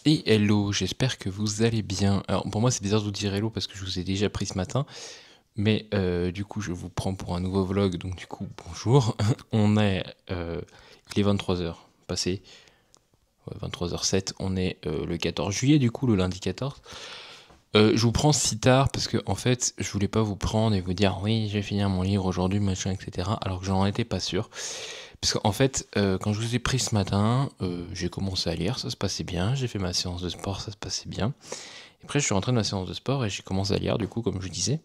Et hello, j'espère que vous allez bien. Alors pour moi c'est bizarre de vous dire hello parce que je vous ai déjà pris ce matin, mais du coup je vous prends pour un nouveau vlog, donc du coup bonjour. On est, il est 23 h passé, ouais, 23 h 07, on est le 14 juillet du coup, le lundi 14. Je vous prends si tard parce que en fait je voulais pas vous prendre et vous dire oui je vais finir mon livre aujourd'hui machin etc. Alors que j'en étais pas sûr. Parce qu'en fait, quand je vous ai pris ce matin, j'ai commencé à lire, ça se passait bien. J'ai fait ma séance de sport, ça se passait bien. Et après, je suis rentré de ma séance de sport et j'ai commencé à lire, du coup, comme je disais.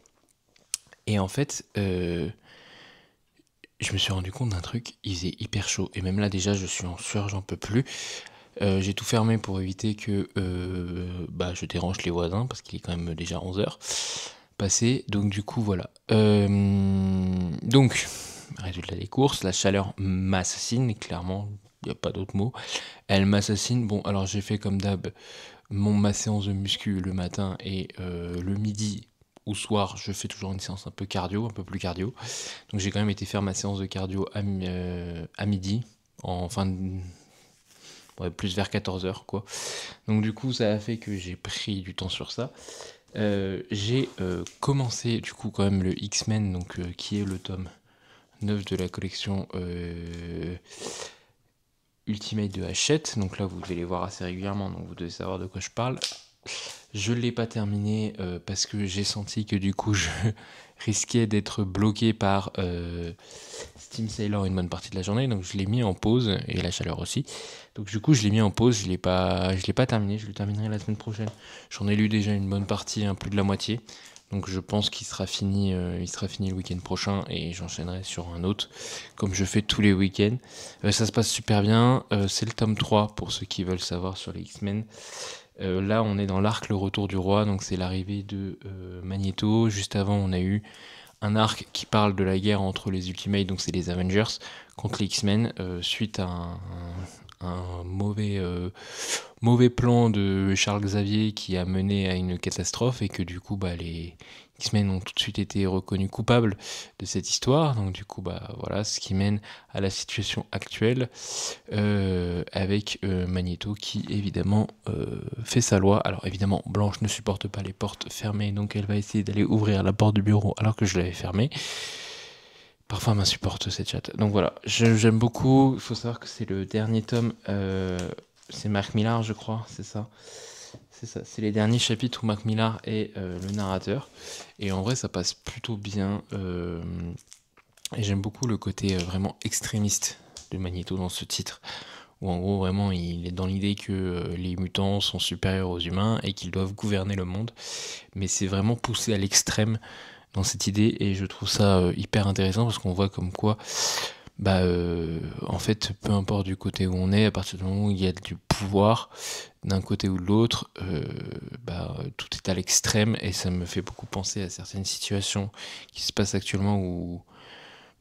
Et en fait, je me suis rendu compte d'un truc, il faisait hyper chaud. Et même là, déjà, je suis en sueur, j'en peux plus. J'ai tout fermé pour éviter que je dérange les voisins, parce qu'il est quand même déjà 11 h passé. Donc, du coup, voilà. Donc, résultat des courses, la chaleur m'assassine, clairement, il n'y a pas d'autre mot. Elle m'assassine. Bon, alors j'ai fait comme d'hab ma séance de muscu le matin et le midi ou soir, je fais toujours une séance un peu cardio, un peu plus cardio. Donc j'ai quand même été faire ma séance de cardio à midi, en fin de... ouais, plus vers 14 h quoi. Donc du coup, ça a fait que j'ai pris du temps sur ça. J'ai commencé du coup quand même le X-Men, donc qui est le tome 9 de la collection Ultimate de Hachette. Donc là, vous devez les voir assez régulièrement, donc vous devez savoir de quoi je parle. Je ne l'ai pas terminé parce que j'ai senti que du coup, je risquais d'être bloqué par Steam Sailor une bonne partie de la journée. Donc je l'ai mis en pause, et la chaleur aussi. Donc du coup, je l'ai mis en pause, je ne l'ai pas terminé. Je le terminerai la semaine prochaine. J'en ai lu déjà une bonne partie, plus de la moitié. Donc je pense qu'il sera fini, le week-end prochain et j'enchaînerai sur un autre, comme je fais tous les week-ends. Ça se passe super bien. C'est le tome 3 pour ceux qui veulent savoir sur les X-Men. Là, on est dans l'arc Le Retour du Roi, donc c'est l'arrivée de Magneto. Juste avant, on a eu un arc qui parle de la guerre entre les Ultimates, donc c'est les Avengers, contre les X-Men, suite à un mauvais plan de Charles Xavier qui a mené à une catastrophe et que du coup les X-Men ont tout de suite été reconnus coupables de cette histoire. Donc du coup voilà, ce qui mène à la situation actuelle avec Magneto qui évidemment fait sa loi. Alors évidemment Blanche ne supporte pas les portes fermées, donc elle va essayer d'aller ouvrir la porte du bureau alors que je l'avais fermée. Parfois m'insupporte cette chatte. Donc voilà, j'aime beaucoup. Il faut savoir que c'est le dernier tome. C'est Mark Millar, je crois, c'est ça. C'est ça, c'est les derniers chapitres où Mark Millar est le narrateur. Et en vrai, ça passe plutôt bien. Et j'aime beaucoup le côté vraiment extrémiste de Magneto dans ce titre. Où en gros, vraiment, il est dans l'idée que les mutants sont supérieurs aux humains et qu'ils doivent gouverner le monde. Mais c'est vraiment poussé à l'extrême dans cette idée et je trouve ça hyper intéressant parce qu'on voit comme quoi en fait peu importe du côté où on est, à partir du moment où il y a du pouvoir d'un côté ou de l'autre, tout est à l'extrême et ça me fait beaucoup penser à certaines situations qui se passent actuellement où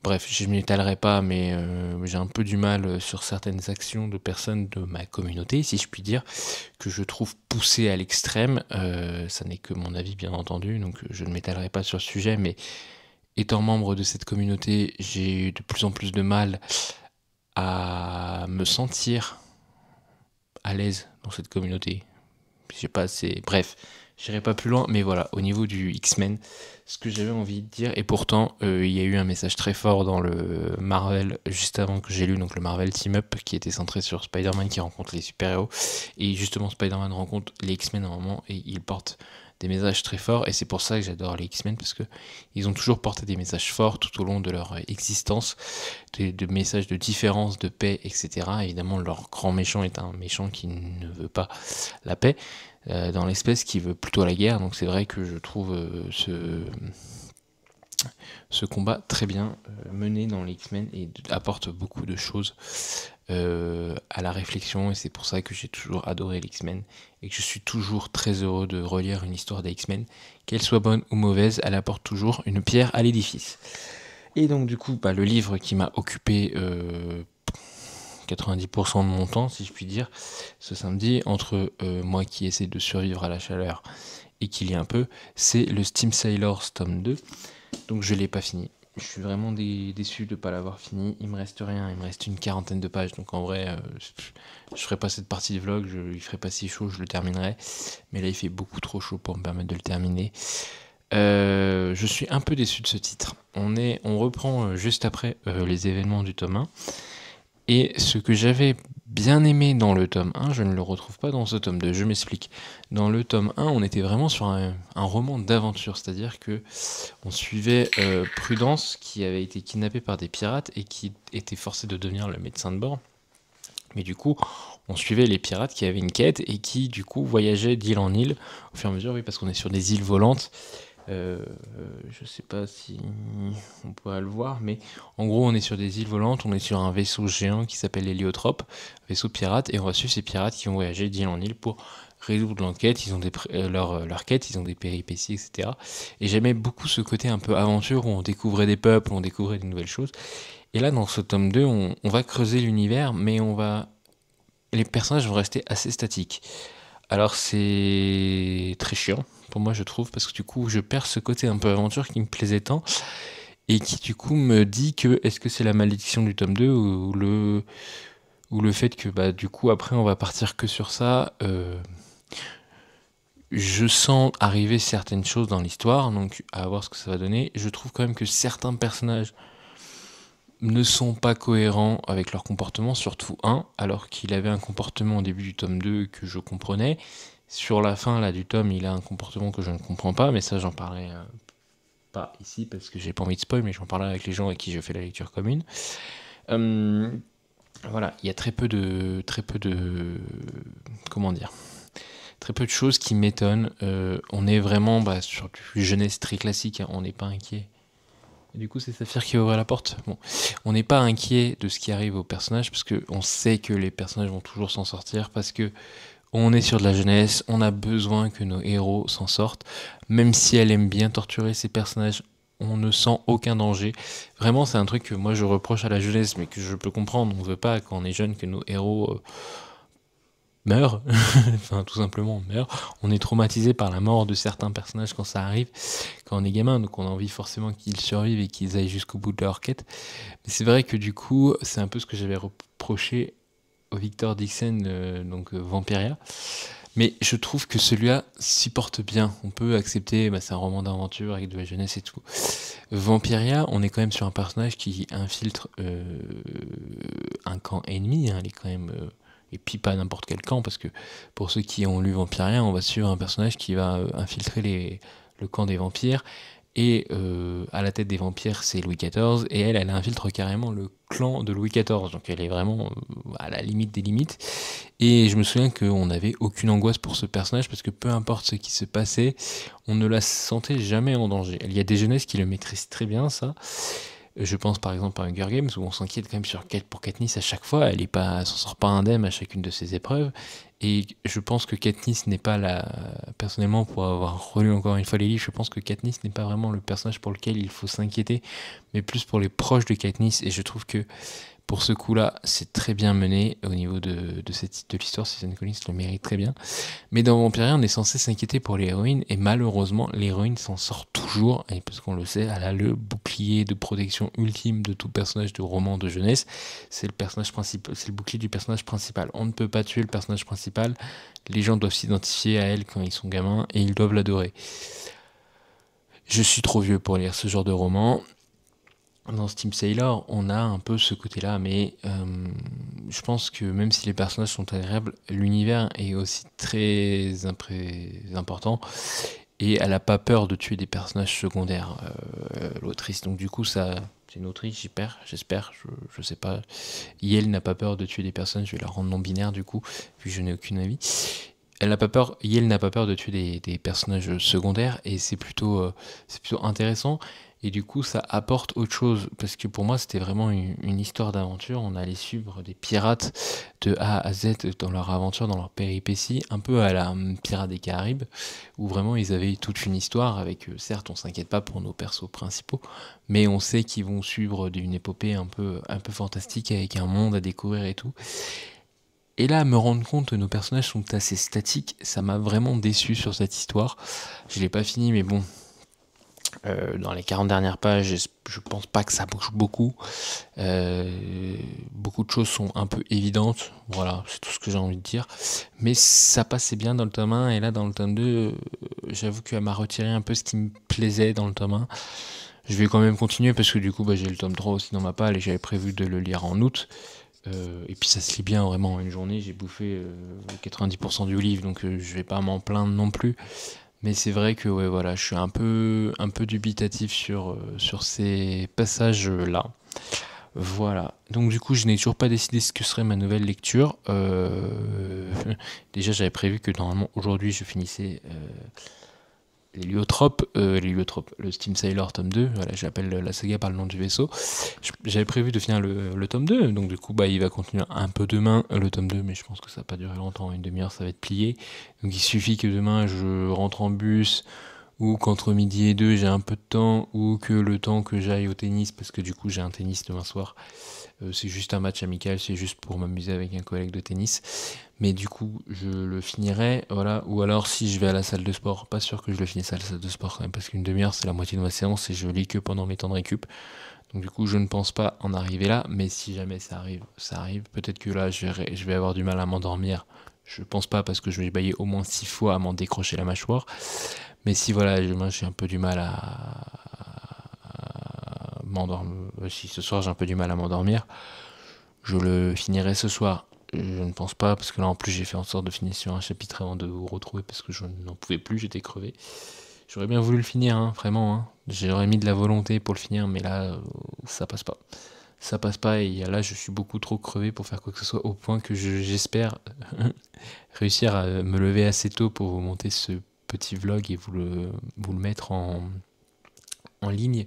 bref, je ne m'étalerai pas, mais j'ai un peu du mal sur certaines actions de personnes de ma communauté, si je puis dire, que je trouve poussées à l'extrême. Ça n'est que mon avis, bien entendu, donc je ne m'étalerai pas sur le sujet, mais étant membre de cette communauté, j'ai eu de plus en plus de mal à me sentir à l'aise dans cette communauté. Je sais pas, assez... Bref, j'irai pas plus loin, mais voilà, au niveau du X-Men, ce que j'avais envie de dire, et pourtant, il y a eu un message très fort dans le Marvel, juste avant que j'ai lu, donc le Marvel Team Up, qui était centré sur Spider-Man qui rencontre les super-héros, et justement Spider-Man rencontre les X-Men à un moment, et il porte des messages très forts, et c'est pour ça que j'adore les X-Men, parce que ils ont toujours porté des messages forts tout au long de leur existence, de messages de différence, de paix, etc. Évidemment, leur grand méchant est un méchant qui ne veut pas la paix, dans l'espèce qui veut plutôt la guerre. Donc c'est vrai que je trouve ce combat très bien mené dans les X-Men et apporte beaucoup de choses à la réflexion, et c'est pour ça que j'ai toujours adoré les X-Men et que je suis toujours très heureux de relire une histoire des X-Men, qu'elle soit bonne ou mauvaise, elle apporte toujours une pierre à l'édifice. Et donc du coup, le livre qui m'a occupé 90% de mon temps, si je puis dire, ce samedi, entre moi qui essaie de survivre à la chaleur et qui lit un peu, c'est le Steam Sailors tome 2. Donc je l'ai pas fini. je suis vraiment déçu de ne pas l'avoir fini. Il me reste rien, il me reste une quarantaine de pages. Donc en vrai, je ferai pas cette partie de vlog, il ferait pas si chaud, je le terminerai. Mais là, il fait beaucoup trop chaud pour me permettre de le terminer. Je suis un peu déçu de ce titre. On reprend juste après les événements du tome 1. Et ce que j'avais bien aimé dans le tome 1, je ne le retrouve pas dans ce tome 2, je m'explique. Dans le tome 1, on était vraiment sur un roman d'aventure, c'est-à-dire que on suivait Prudence qui avait été kidnappé par des pirates et qui était forcé de devenir le médecin de bord. Mais du coup, on suivait les pirates qui avaient une quête et qui du coup voyageaient d'île en île au fur et à mesure, oui, parce qu'on est sur des îles volantes. Je sais pas si on pourrait le voir, mais en gros, on est sur des îles volantes, on est sur un vaisseau géant qui s'appelle l'Héliotrope, vaisseau pirate, et on va suivre ces pirates qui vont voyager d'île en île pour résoudre l'enquête. Ils ont leur quête, ils ont des péripéties, etc. Et j'aimais beaucoup ce côté un peu aventure où on découvrait des peuples, on découvrait de nouvelles choses. Et là, dans ce tome 2, on va creuser l'univers, mais les personnages vont rester assez statiques. Alors c'est très chiant pour moi je trouve parce que du coup je perds ce côté un peu aventure qui me plaisait tant et qui du coup me dit que est-ce que c'est la malédiction du tome 2 ou le fait que bah du coup après on va partir que sur ça. Je sens arriver certaines choses dans l'histoire, donc à voir ce que ça va donner. Je trouve quand même que certains personnages ne sont pas cohérents avec leur comportement, surtout un, alors qu'il avait un comportement au début du tome 2 que je comprenais. Sur la fin là, du tome, il a un comportement que je ne comprends pas, mais ça j'en parlerai pas ici parce que j'ai pas envie de spoil, mais j'en parlerai avec les gens avec qui je fais la lecture commune. Voilà, il y a très peu de comment dire, très peu de choses qui m'étonnent. On est vraiment sur du jeunesse très classique, hein, on n'est pas inquiet. Et du coup, c'est Saphir qui ouvre la porte. Bon, on n'est pas inquiet de ce qui arrive aux personnages parce que on sait que les personnages vont toujours s'en sortir parce que on est sur de la jeunesse, on a besoin que nos héros s'en sortent, même si elle aime bien torturer ses personnages. On ne sent aucun danger. Vraiment, c'est un truc que moi je reproche à la jeunesse, mais que je peux comprendre. On ne veut pas, quand on est jeune, que nos héros meurt, enfin tout simplement meurt. On est traumatisé par la mort de certains personnages quand ça arrive, quand on est gamin, donc on a envie forcément qu'ils survivent et qu'ils aillent jusqu'au bout de leur quête. Mais c'est vrai que du coup, c'est un peu ce que j'avais reproché au Victor Dixon, donc Vampiria. Mais je trouve que celui-là s'y porte bien. On peut accepter, c'est un roman d'aventure avec de la jeunesse et tout. Vampiria, on est quand même sur un personnage qui infiltre un camp ennemi. Hein, elle est quand même et puis pas n'importe quel camp, parce que pour ceux qui ont lu Vampiria, on va suivre un personnage qui va infiltrer le camp des vampires, et à la tête des vampires, c'est Louis XIV, et elle infiltre carrément le clan de Louis XIV, donc elle est vraiment à la limite des limites, et je me souviens qu'on n'avait aucune angoisse pour ce personnage, parce que peu importe ce qui se passait, on ne la sentait jamais en danger. Il y a des jeunesses qui le maîtrisent très bien, ça. Je pense par exemple à Hunger Games où on s'inquiète quand même pour Katniss à chaque fois, elle s'en sort pas indemne à chacune de ses épreuves. Et je pense que Katniss n'est pas personnellement, pour avoir relu encore une fois les livres, je pense que Katniss n'est pas vraiment le personnage pour lequel il faut s'inquiéter, mais plus pour les proches de Katniss. Et je trouve que pour ce coup-là, c'est très bien mené au niveau de l'histoire. Susan Collins le mérite très bien. Mais dans Vampiria, on est censé s'inquiéter pour l'héroïne, et malheureusement, l'héroïne s'en sort toujours, et parce qu'on le sait, elle a le bouclier de protection ultime de tout personnage de roman de jeunesse. C'est le personnage principal, c'est le bouclier du personnage principal. On ne peut pas tuer le personnage principal. Les gens doivent s'identifier à elle quand ils sont gamins, et ils doivent l'adorer. Je suis trop vieux pour lire ce genre de roman. Dans Steam Sailor, on a un peu ce côté-là, mais je pense que même si les personnages sont agréables, l'univers est aussi très important, et elle a pas peur de tuer des personnages secondaires, l'autrice. Donc du coup, ça, c'est une autrice, j'espère, je sais pas. Yel n'a pas peur de tuer des personnages, je vais la rendre non-binaire du coup, vu que je n'ai aucune avis. Yel n'a pas peur de tuer des personnages secondaires, et c'est plutôt intéressant. Et du coup, ça apporte autre chose, parce que pour moi, c'était vraiment une histoire d'aventure. On allait suivre des pirates de A à Z dans leur aventure, dans leur péripéties, un peu à la Pirates des Caraïbes, où vraiment ils avaient toute une histoire avec, certes, on s'inquiète pas pour nos persos principaux, mais on sait qu'ils vont suivre d'une épopée un peu fantastique, avec un monde à découvrir et tout. Et là, me rendre compte que nos personnages sont assez statiques, ça m'a vraiment déçu sur cette histoire. Je l'ai pas fini, mais bon, Dans les 40 dernières pages, je pense pas que ça bouge beaucoup. Beaucoup de choses sont un peu évidentes. Voilà, c'est tout ce que j'ai envie de dire. Mais ça passait bien dans le tome 1. Et là, dans le tome 2, j'avoue qu'elle m'a retiré un peu ce qui me plaisait dans le tome 1. Je vais quand même continuer parce que du coup, j'ai le tome 3 aussi dans ma palle et j'avais prévu de le lire en août. Et puis ça se lit bien vraiment en une journée. J'ai bouffé 90% du livre, donc je vais pas m'en plaindre non plus. Mais c'est vrai que ouais, voilà, je suis un peu dubitatif sur ces passages-là. Voilà. Donc du coup, je n'ai toujours pas décidé ce que serait ma nouvelle lecture. Déjà, j'avais prévu que normalement aujourd'hui, je finissais l'héliotropes, le Steam Sailor tome 2, voilà, j'appelle la saga par le nom du vaisseau. J'avais prévu de finir le tome 2, donc du coup il va continuer un peu demain le tome 2, mais je pense que ça va pas durer longtemps, une demi-heure ça va être plié. Donc il suffit que demain je rentre en bus, ou qu'entre midi et 2 j'ai un peu de temps, ou que le temps que j'aille au tennis, parce que du coup j'ai un tennis demain soir, c'est juste un match amical, c'est juste pour m'amuser avec un collègue de tennis. Mais du coup, je le finirai, voilà. Ou alors, si je vais à la salle de sport, pas sûr que je le finisse à la salle de sport quand même, parce qu'une demi-heure, c'est la moitié de ma séance et je lis que pendant mes temps de récup. Donc du coup, je ne pense pas en arriver là, mais si jamais ça arrive, ça arrive. Peut-être que là, je vais avoir du mal à m'endormir. Je pense pas parce que je vais bailler au moins 6 fois à m'en décrocher la mâchoire. Mais si voilà, demain j'ai un peu du mal à m'endormir, si ce soir j'ai un peu du mal à m'endormir, je le finirai ce soir. Je ne pense pas, parce que là en plus j'ai fait en sorte de finir sur un chapitre avant de vous retrouver parce que je n'en pouvais plus, j'étais crevé. J'aurais bien voulu le finir, hein, vraiment. Hein. J'aurais mis de la volonté pour le finir, mais là, ça passe pas. Ça passe pas, et là je suis beaucoup trop crevé pour faire quoi que ce soit, au point que j'espère réussir à me lever assez tôt pour vous monter ce petit vlog et vous le mettre en ligne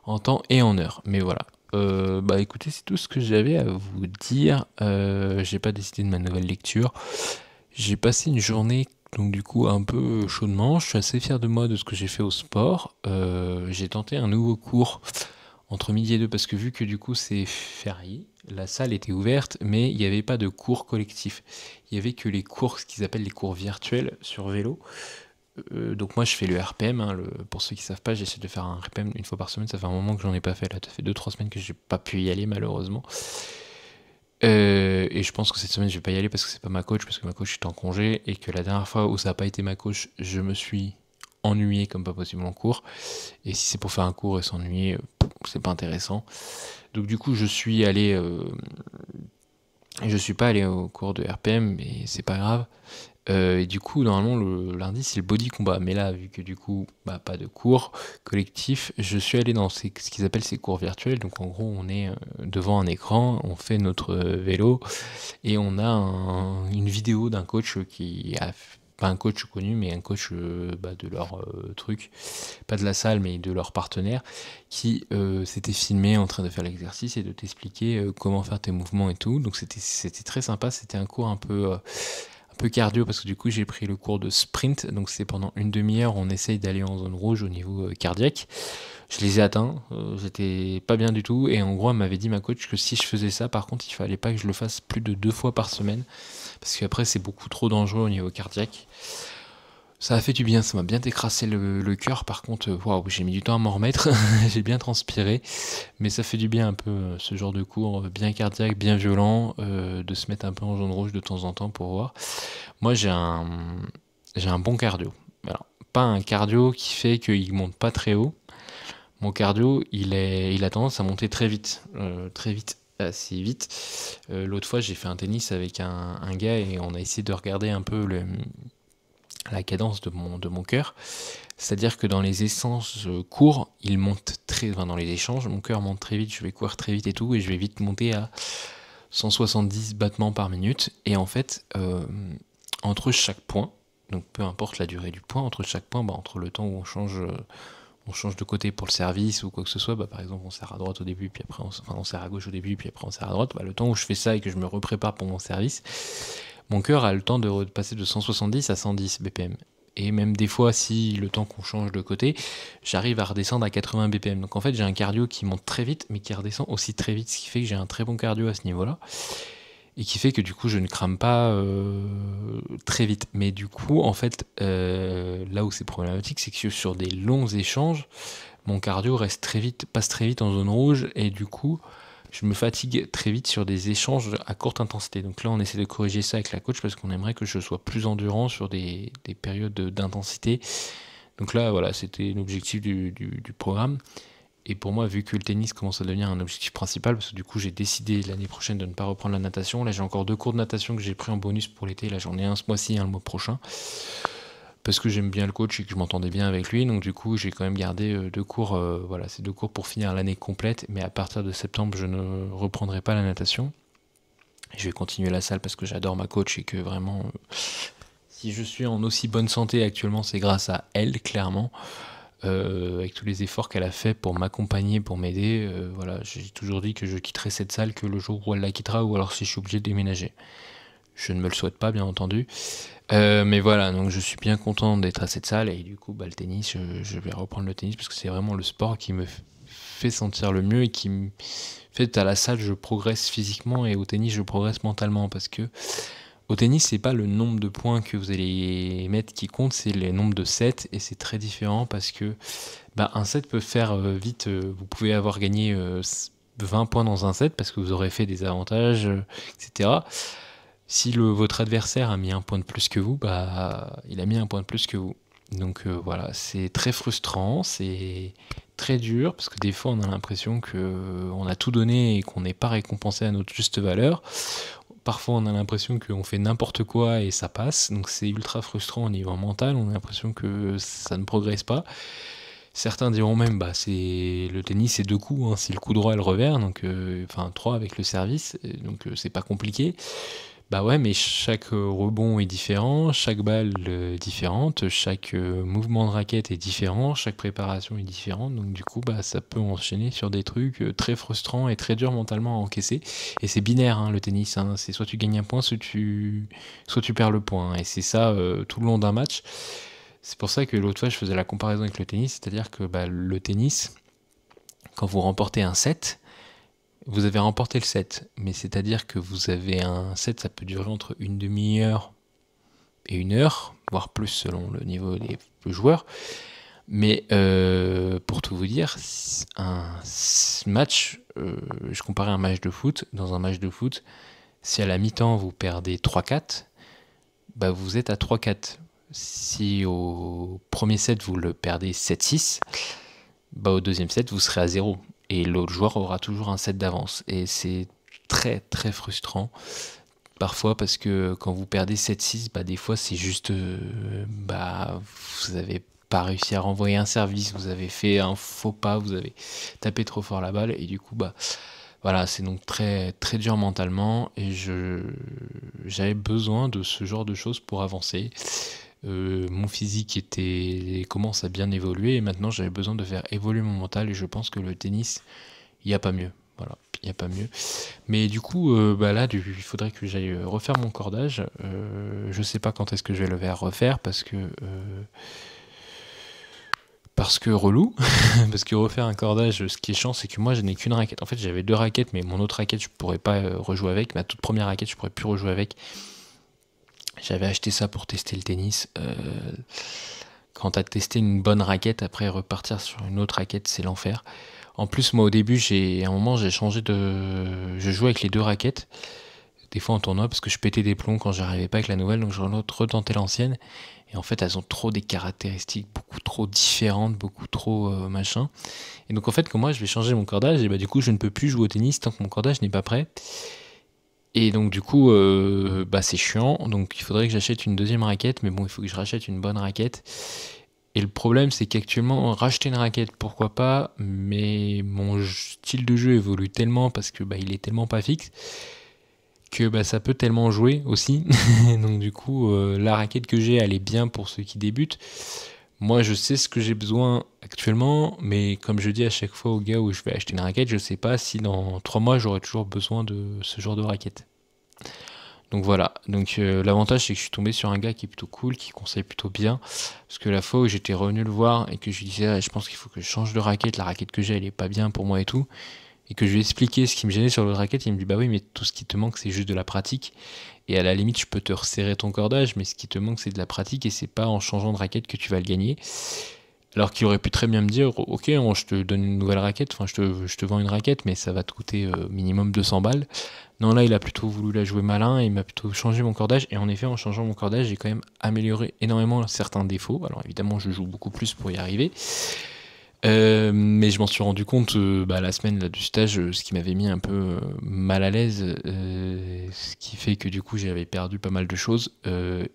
en temps et en heure. Mais voilà. Écoutez, c'est tout ce que j'avais à vous dire. J'ai pas décidé de ma nouvelle lecture. J'ai passé une journée, donc du coup un peu chaudement. Je suis assez fier de moi de ce que j'ai fait au sport. J'ai tenté un nouveau cours entre midi et deux parce que vu que du coup c'est férié, la salle était ouverte, mais il n'y avait pas de cours collectifs. Il y avait que les cours, ce qu'ils appellent les cours virtuels sur vélo. Donc moi je fais le RPM, hein, pour ceux qui savent pas, j'essaie de faire un RPM une fois par semaine, ça fait un moment que j'en ai pas fait, là ça fait 2-3 semaines que j'ai pas pu y aller malheureusement. Et je pense que cette semaine je vais pas y aller parce que c'est pas ma coach, parce que ma coach est en congé, et que la dernière fois où ça a pas été ma coach, je me suis ennuyé comme pas possible en cours. Et si c'est pour faire un cours et s'ennuyer, c'est pas intéressant. Donc du coup je suis pas allé au cours de RPM, mais c'est pas grave. Et du coup, normalement, le lundi, c'est le body combat. Mais là, vu que du coup, pas de cours collectif, je suis allé dans ce qu'ils appellent ces cours virtuels. Donc, en gros, on est devant un écran, on fait notre vélo, et on a une vidéo d'un coach qui a, pas un coach connu, mais un coach de leur truc, pas de la salle, mais de leur partenaire, qui s'était filmé en train de faire l'exercice et de t'expliquer comment faire tes mouvements et tout. Donc, c'était très sympa. C'était un cours un peu cardio parce que du coup j'ai pris le cours de sprint, donc c'est pendant une demi-heure on essaye d'aller en zone rouge au niveau cardiaque. Je les ai atteints, j'étais pas bien du tout, et en gros elle m'avait dit, ma coach, que si je faisais ça par contre il fallait pas que je le fasse plus de 2 fois par semaine parce qu'après c'est beaucoup trop dangereux au niveau cardiaque. Ça a fait du bien, ça m'a bien décrassé le cœur. Par contre, waouh, j'ai mis du temps à m'en remettre, j'ai bien transpiré, mais ça fait du bien un peu ce genre de cours bien cardiaque, bien violent, de se mettre un peu en jaune rouge de temps en temps pour voir. Moi, j'ai un bon cardio. Alors, pas un cardio qui fait qu'il monte pas très haut. Mon cardio, il a tendance à monter très vite, assez vite. L'autre fois, j'ai fait un tennis avec un gars et on a essayé de regarder un peu la cadence de mon cœur. C'est-à-dire que dans les essences courts, il monte dans les échanges, mon cœur monte très vite, je vais courir très vite et tout, et je vais vite monter à 170 battements par minute. Et en fait, entre chaque point, donc peu importe la durée du point, entre chaque point, entre le temps où on change de côté pour le service ou quoi que ce soit, par exemple on serre à droite au début, puis après on serre à gauche au début, puis après on serre à droite, le temps où je fais ça et que je me reprépare pour mon service, mon cœur a le temps de passer de 170 à 110 BPM. Et même des fois, si le temps qu'on change de côté, j'arrive à redescendre à 80 BPM. Donc en fait, j'ai un cardio qui monte très vite, mais qui redescend aussi très vite, ce qui fait que j'ai un très bon cardio à ce niveau-là. et qui fait que du coup je ne crame pas très vite. Mais du coup, en fait, là où c'est problématique, c'est que sur des longs échanges, mon cardio passe très vite en zone rouge, et du coup, je me fatigue très vite sur des échanges à courte intensité. Donc là, on essaie de corriger ça avec la coach parce qu'on aimerait que je sois plus endurant sur des périodes d'intensité. Donc là, voilà, c'était l'objectif du programme. Et pour moi, vu que le tennis commence à devenir un objectif principal, parce que du coup, j'ai décidé l'année prochaine de ne pas reprendre la natation. Là, j'ai encore 2 cours de natation que j'ai pris en bonus pour l'été. Là, j'en ai un ce mois-ci et un le mois prochain. Parce que j'aime bien le coach et que je m'entendais bien avec lui. Donc du coup, j'ai quand même gardé 2 cours. Voilà, c'est 2 cours pour finir l'année complète. Mais à partir de septembre, je ne reprendrai pas la natation. Je vais continuer la salle parce que j'adore ma coach et que vraiment, si je suis en aussi bonne santé actuellement, c'est grâce à elle, clairement. Avec tous les efforts qu'elle a fait pour m'accompagner, pour m'aider. Voilà, j'ai toujours dit que je quitterai cette salle que le jour où elle la quittera, ou alors si je suis obligé de déménager. Je ne me le souhaite pas, bien entendu. Mais voilà, donc je suis bien content d'être à cette salle, et du coup, le tennis, je vais reprendre le tennis parce que c'est vraiment le sport qui me fait sentir le mieux et qui me fait, à la salle, je progresse physiquement, et au tennis, je progresse mentalement, parce que au tennis, c'est pas le nombre de points que vous allez mettre qui compte, c'est le nombre de sets, et c'est très différent parce que un set peut faire vite, vous pouvez avoir gagné 20 points dans un set parce que vous aurez fait des avantages, etc. Si votre adversaire a mis un point de plus que vous, il a mis un point de plus que vous. Donc voilà, c'est très frustrant, c'est très dur, parce que des fois on a l'impression qu'on a tout donné et qu'on n'est pas récompensé à notre juste valeur. Parfois on a l'impression qu'on fait n'importe quoi et ça passe, donc c'est ultra frustrant au niveau mental, on a l'impression que ça ne progresse pas. Certains diront même, le tennis c'est 2 coups, hein, c'est le coup droit et le revers, donc 3 avec le service, donc c'est pas compliqué. Ouais, mais chaque rebond est différent, chaque balle différente, chaque mouvement de raquette est différent, chaque préparation est différente, donc du coup ça peut enchaîner sur des trucs très frustrants et très durs mentalement à encaisser. Et c'est binaire, hein, le tennis, hein, c'est soit tu gagnes un point, soit tu perds le point, et c'est ça tout le long d'un match. C'est pour ça que l'autre fois je faisais la comparaison avec le tennis, c'est-à-dire que le tennis, quand vous remportez un set, vous avez remporté le set, mais c'est-à-dire que vous avez un set, ça peut durer entre une demi-heure et 1 heure, voire plus selon le niveau des joueurs. Mais pour tout vous dire, un match, je comparais un match de foot. Dans un match de foot, si à la mi-temps vous perdez 3-4, vous êtes à 3-4. Si au premier set vous le perdez 7-6, au deuxième set vous serez à 0. Et l'autre joueur aura toujours un set d'avance. Et c'est très très frustrant parfois, parce que quand vous perdez 7-6, des fois c'est juste vous avez pas réussi à renvoyer un service, vous avez fait un faux pas, vous avez tapé trop fort la balle, et du coup voilà, c'est donc très très dur mentalement, et j'avais besoin de ce genre de choses pour avancer. Mon physique commence à bien évoluer, et maintenant j'avais besoin de faire évoluer mon mental, et je pense que le tennis, il n'y a pas mieux. Voilà, il n'y a pas mieux. Mais du coup, là, il faudrait que j'aille refaire mon cordage. Je sais pas quand est-ce que je vais le refaire, parce que relou. Parce que refaire un cordage, ce qui est chiant, c'est que moi je n'ai qu'une raquette. En fait, j'avais 2 raquettes, mais mon autre raquette je pourrais pas rejouer avec. Ma toute première raquette, je pourrais plus rejouer avec. J'avais acheté ça pour tester le tennis. Quand t'as testé une bonne raquette, après repartir sur une autre raquette, c'est l'enfer. En plus, moi au début, à un moment, j'ai changé je jouais avec les 2 raquettes, des fois en tournoi, parce que je pétais des plombs quand j'arrivais pas avec la nouvelle, donc je retentais l'ancienne. Et en fait, elles ont trop des caractéristiques beaucoup trop différentes, beaucoup trop machin. Et donc en fait, quand moi je vais changer mon cordage, et du coup je ne peux plus jouer au tennis tant que mon cordage n'est pas prêt. Et donc du coup, c'est chiant, donc il faudrait que j'achète une deuxième raquette, mais bon, il faut que je rachète une bonne raquette. Et le problème, c'est qu'actuellement, racheter une raquette, pourquoi pas, mais mon style de jeu évolue tellement, parce que il est tellement pas fixe, que ça peut tellement jouer aussi. Donc du coup, la raquette que j'ai, elle est bien pour ceux qui débutent. Moi, je sais ce que j'ai besoin actuellement, mais comme je dis à chaque fois aux gars où je vais acheter une raquette, je sais pas si dans 3 mois, j'aurai toujours besoin de ce genre de raquette. Donc voilà, donc l'avantage c'est que je suis tombé sur un gars qui est plutôt cool, qui conseille plutôt bien, parce que la fois où j'étais revenu le voir et que je lui disais je pense qu'il faut que je change de raquette, la raquette que j'ai elle est pas bien pour moi et tout, et que je lui ai expliqué ce qui me gênait sur l'autre raquette, il me dit bah oui mais tout ce qui te manque c'est juste de la pratique, et à la limite je peux te resserrer ton cordage, mais ce qui te manque c'est de la pratique, et c'est pas en changeant de raquette que tu vas le gagner. Alors qu'il aurait pu très bien me dire ok je te donne une nouvelle raquette, enfin je te vends une raquette mais ça va te coûter minimum 200 balles. Non, là il a plutôt voulu la jouer malin et il m'a plutôt changé mon cordage, et en effet en changeant mon cordage j'ai quand même amélioré énormément certains défauts. Alors évidemment je joue beaucoup plus pour y arriver, mais je m'en suis rendu compte la semaine là, du stage, ce qui m'avait mis un peu mal à l'aise, ce qui fait que du coup j'avais perdu pas mal de choses,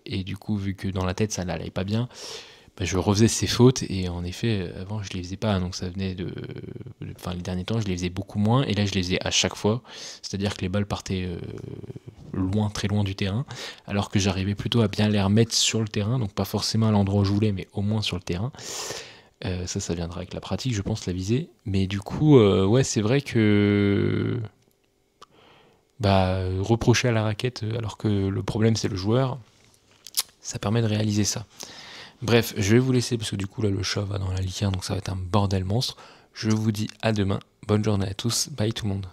et du coup vu que dans la tête ça n'allait pas bien, je refaisais ces fautes, et en effet avant je les faisais pas, donc ça venait enfin les derniers temps je les faisais beaucoup moins, et là je les faisais à chaque fois, c'est-à-dire que les balles partaient loin, très loin du terrain, alors que j'arrivais plutôt à bien les remettre sur le terrain, donc pas forcément à l'endroit où je voulais mais au moins sur le terrain. Ça viendra avec la pratique, je pense, la visée. Mais du coup, ouais, c'est vrai que reprocher à la raquette alors que le problème c'est le joueur, ça permet de réaliser ça. Bref, je vais vous laisser parce que du coup là le chat va dans la litière, donc ça va être un bordel monstre. Je vous dis à demain, bonne journée à tous, bye tout le monde.